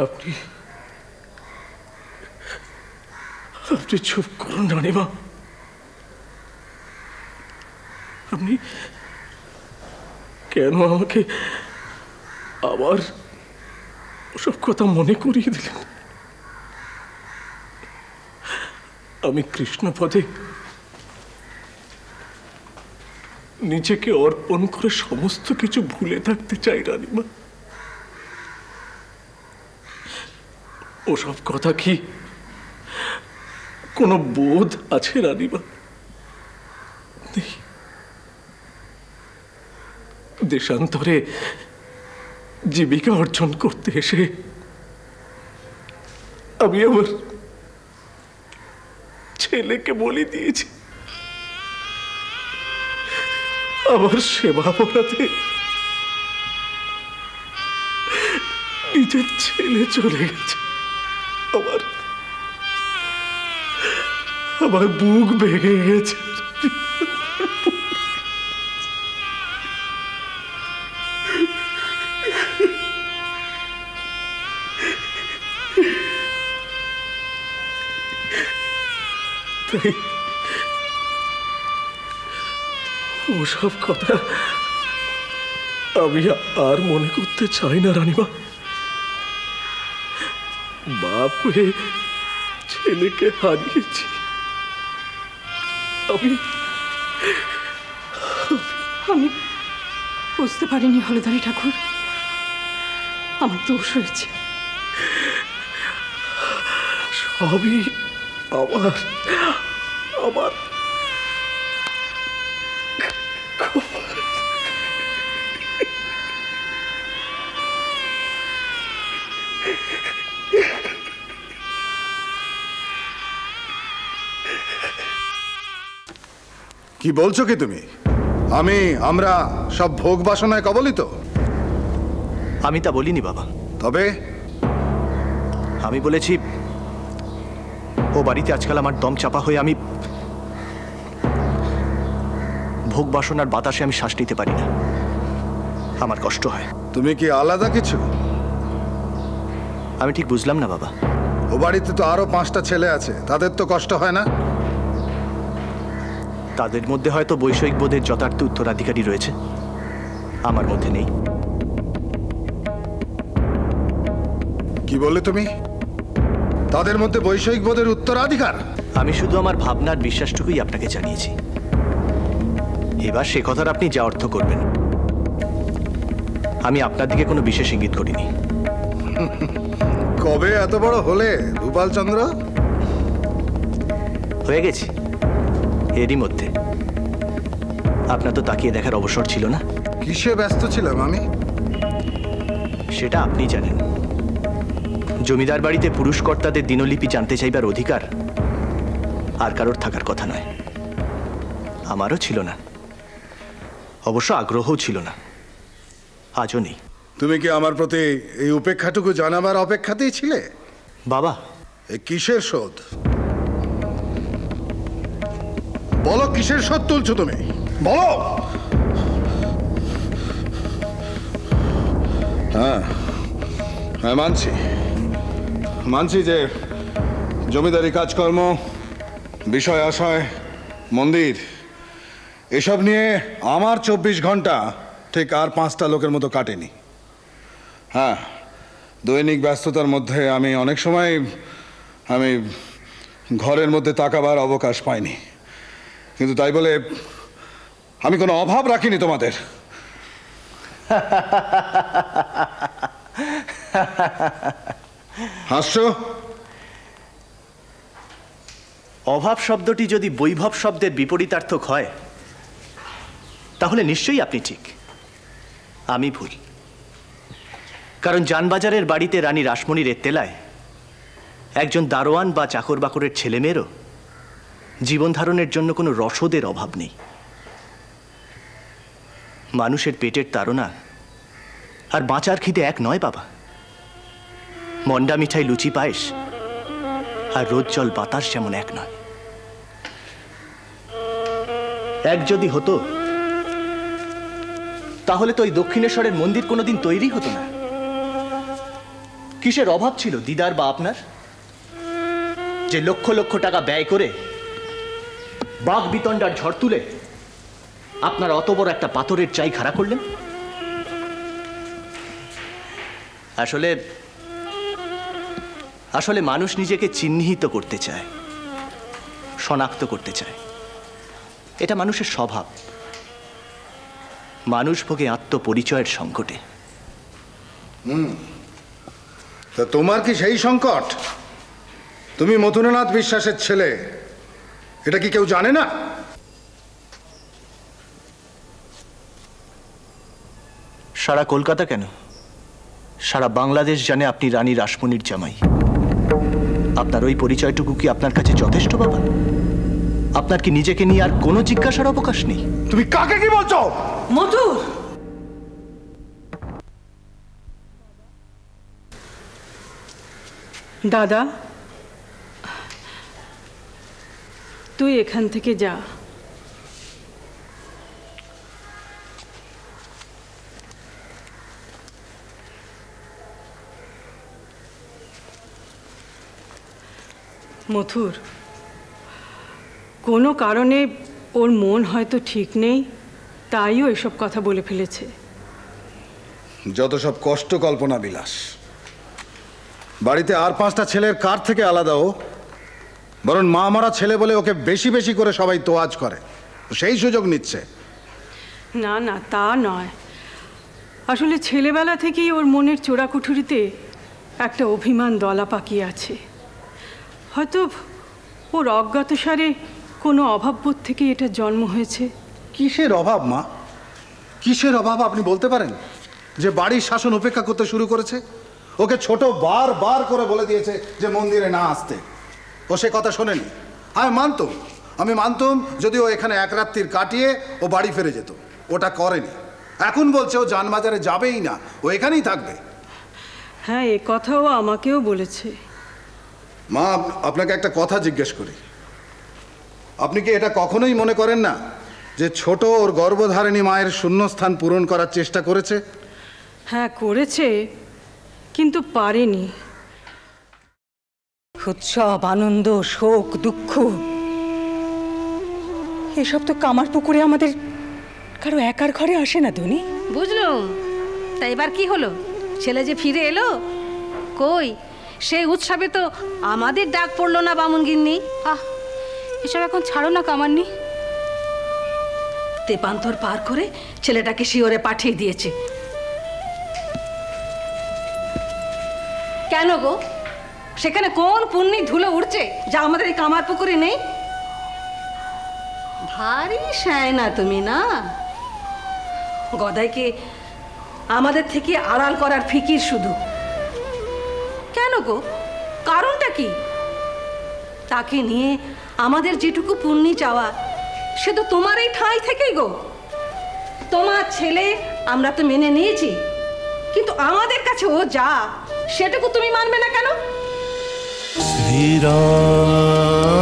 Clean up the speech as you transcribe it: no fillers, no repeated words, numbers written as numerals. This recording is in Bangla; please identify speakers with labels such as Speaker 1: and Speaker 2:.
Speaker 1: আপনি আপনি চুপ করুন রানীমা। আপনি কেন আমাকে আবার ওসব কথা মনে করিয়ে দিলেন? আমি কৃষ্ণপদে নিজেকে অর্পণ করে সমস্ত কিছু ভুলে থাকতে চাই রানীমা। ওসব কথা কি কোনো বোধ আছে রানীমা? দেশান্তরে জীবিকা অর্জন করতে এসে আমি আমার ছেলেকে বলে দিয়েছি। আমার সেবা করাতে নিজের ছেলে চলে গেছে। আমার বুক ভেঙে গেছে। ওসব কথা আমি আর মনে করতে চাই না রানীমা। বাপ হয়ে ছেলেকে হারিয়েছি। আমি
Speaker 2: বুঝতে পারিনি হলধারী ঠাকুর, আমার দোষ হয়েছে।
Speaker 1: সবই আমার
Speaker 3: কি বলছো কি তুমি? আমরা সব ভোগ বাসনায় কবলিত?
Speaker 4: আমি তা বলিনি বাবা।
Speaker 3: তবে
Speaker 4: আমি বলেছি ও বাড়িতে আজকাল আমার দম চাপা হয়ে আমি ভোগ বাসনার বাতাসে আমি শ্বাস নিতে পারি না, আমার কষ্ট হয়।
Speaker 3: তুমি কি আলাদা কিছু?
Speaker 4: আমি ঠিক বুঝলাম না বাবা।
Speaker 3: ও বাড়িতে তো আরো 5টা ছেলে আছে, তাদের তো কষ্ট হয় না?
Speaker 4: তাদের মধ্যে হয়তো বৈষয়িক বোধের যথার্থ উত্তরাধিকারী রয়েছে, আমার মধ্যে নেই।
Speaker 3: কি বললে তুমি? তাদের মধ্যে বৈষয়িক বোধের উত্তরাধিকার?
Speaker 4: আমি শুধু আমার ভাবনার বিশ্বাসটুকুই আপনাকে জানিয়েছি। এবার সে কথার আপনি যা অর্থ করবেন। আমি আপনার দিকে কোনো বিশেষ ইঙ্গিত করিনি।
Speaker 3: কবে এত বড় হলে ভূপালচন্দ্র?
Speaker 4: হয়ে গেছি এরই মধ্যে। আপনার তো তাকিয়ে দেখার অবসর ছিল না।
Speaker 3: কিসে ব্যস্ত ছিলাম আমি?
Speaker 4: সেটা আপনি জানেন। জমিদার বাড়িতে পুরুষ কর্তাদের দিনলিপি জানতে চাইবার অধিকার আর কারোর থাকার কথা নয়। আমারও ছিল না, অবশ্য আগ্রহও ছিল না, আজও নেই।
Speaker 3: তুমি কি আমার প্রতি এই উপেক্ষাটুকু জানাবার অপেক্ষাতেই ছিলে?
Speaker 4: বাবা,
Speaker 3: এই কিসের শোধ? বলো, কিসের শোধ তুলছো তুমি? বলো। হ্যাঁ, মানছি যে জমিদারি কাজকর্ম, বিষয় আশয়, মন্দির এসব নিয়ে আমার 24 ঘন্টা ঠিক আর 5টা লোকের মতো কাটেনি। হ্যাঁ, দৈনিক ব্যস্ততার মধ্যে আমি অনেক সময় ঘরের মধ্যে তাকাবার অবকাশ পাইনি, কিন্তু তাই বলে আমি কোনো অভাব রাখিনি তোমাদের। হাসছো?
Speaker 4: অভাব শব্দটি যদি বৈভব শব্দের বিপরীতার্থক হয় তাহলে নিশ্চয়ই আপনি ঠিক, আমি ভুল। কারণ জানবাজারের বাড়িতে রানী রাসমণির এত্তেলায় একজন দারোয়ান বা চাকর বাকরের ছেলেমেয়েরও জীবন ধারণের জন্য কোনো রসদের অভাব নেই। মানুষের পেটের তাড়না আর বাঁচার খিদে এক নয় বাবা। মন্ডা মিঠাই, লুচি পায়েস আর রোদ জল বাতাস যেমন এক নয়। এক যদি হতো তাহলে তো ওই দক্ষিণেশ্বরের মন্দির কোনোদিন তৈরি হতো না। কিসের অভাব ছিল দিদার বা আপনার, যে লক্ষ লক্ষ টাকা ব্যয় করে বাঘ বিতণ্ডার ঝড় তুলে আপনার অত বড় একটা পাথরের চাই খাড়া করলেন? আসলে আসলে মানুষ নিজেকে চিহ্নিত করতে চায়, শনাক্ত করতে চায়। এটা মানুষের স্বভাব। মানুষ ভোগে আত্মপরিচয়ের সংকটে।
Speaker 3: তা তোমার কি সেই সংকট? তুমি মথুরানাথ বিশ্বাসের ছেলে, এটা কি কেউ জানে না?
Speaker 4: সারা কলকাতা কেন, সারা বাংলাদেশ জানে আপনি রানী রাসমণির জামাই। আপনার ওই পরিচয়টুকু কি আপনার কাছে যথেষ্ট বাবা? আপনার কি নিজেকে নিয়ে আর কোনো জিজ্ঞাসার অবকাশ নেই?
Speaker 3: তুমি কাকে কি বলছো?
Speaker 2: মধু, দাদা তুই এখান থেকে যা। মথুর, কোনো কারণে ওর মন হয়তো ঠিক নেই, তাইও এসব কথা বলে ফেলেছে।
Speaker 3: যত সব কষ্ট কল্পনা বিলাস। বাড়িতে আর 5টা ছেলের কার থেকে আলাদা ও? বরং মা মারা ছেলে বলে ওকে বেশি বেশি করে সবাই তোয়াজ করে, সেই সুযোগ নিচ্ছে।
Speaker 2: না না, তা নয়। আসলে ছেলেবেলা থেকেই ওর মনের চোরাকুঠুরিতে একটা অভিমান দলা পাকিয়ে আছে। হয়তো ওর অজ্ঞাতসারে কোনো অভাববোধ থেকে এটা জন্ম হয়েছে।
Speaker 3: কিসের অভাব মা? কিসের অভাব আপনি বলতে পারেন? যে বাড়ির শাসন উপেক্ষা করতে শুরু করেছে। ওকে ছোট বার করে বলে দিয়েছে যে মন্দিরে না আসতে। ও সে কথা শোনেনি। আমি মানতুম যদি ও এখানে এক রাত্রির কাটিয়ে ও বাড়ি ফিরে যেত। ওটা করেনি। এখন বলছে ও জানবাজারে যাবেই না, ও এখানেই থাকবে।
Speaker 2: হ্যাঁ, এ কথাও আমাকেও বলেছে।
Speaker 3: মা, আপনাকে একটা কথা জিজ্ঞেস করি। আপনি কি এটা কখনোই মনে করেন না যে ছোট ওর গর্ভধারিণী মায়ের শূন্যস্থান পূরণ করার চেষ্টা করেছে?
Speaker 2: হ্যাঁ করেছে, কিন্তু পারেনি।
Speaker 5: উৎসব, আনন্দ, শোক, দুঃখ এসব তো কামার পুকুরে আমাদের কারো একার ঘরে আসে না ধনী।
Speaker 6: বুঝলুম। তা এবার কি হলো? ছেলে যে ফিরে এলো, কই সেই উৎসবে তো আমাদের ডাক পড়লো না বামুন গিন্নি। এসব এখন ছাড়ো না কামান্নি। তেপান্তর পার করে ছেলেটাকে শিওরে পাঠিয়ে দিয়েছে। কেন গো? সেখানে কোন পুণ্যি ধুলো উঠছে যা আমাদের এই কামার পুকুরে নেই? ভারী সায় না তুমি না? গদাইকে আমাদের থেকে আড়াল করার ফিকির শুধু। কেন গো? কারণটা কি? তাকে নিয়ে আমাদের যেটুকু পুণ্যি চাওয়া সে তো তোমার এই ঠাঁই থেকেই গো। তোমার ছেলে আমরা তো মেনে নিয়েছি, কিন্তু আমাদের কাছে ও যা সেটুকু তুমি মানবে না কেন?
Speaker 7: শ্রীরাম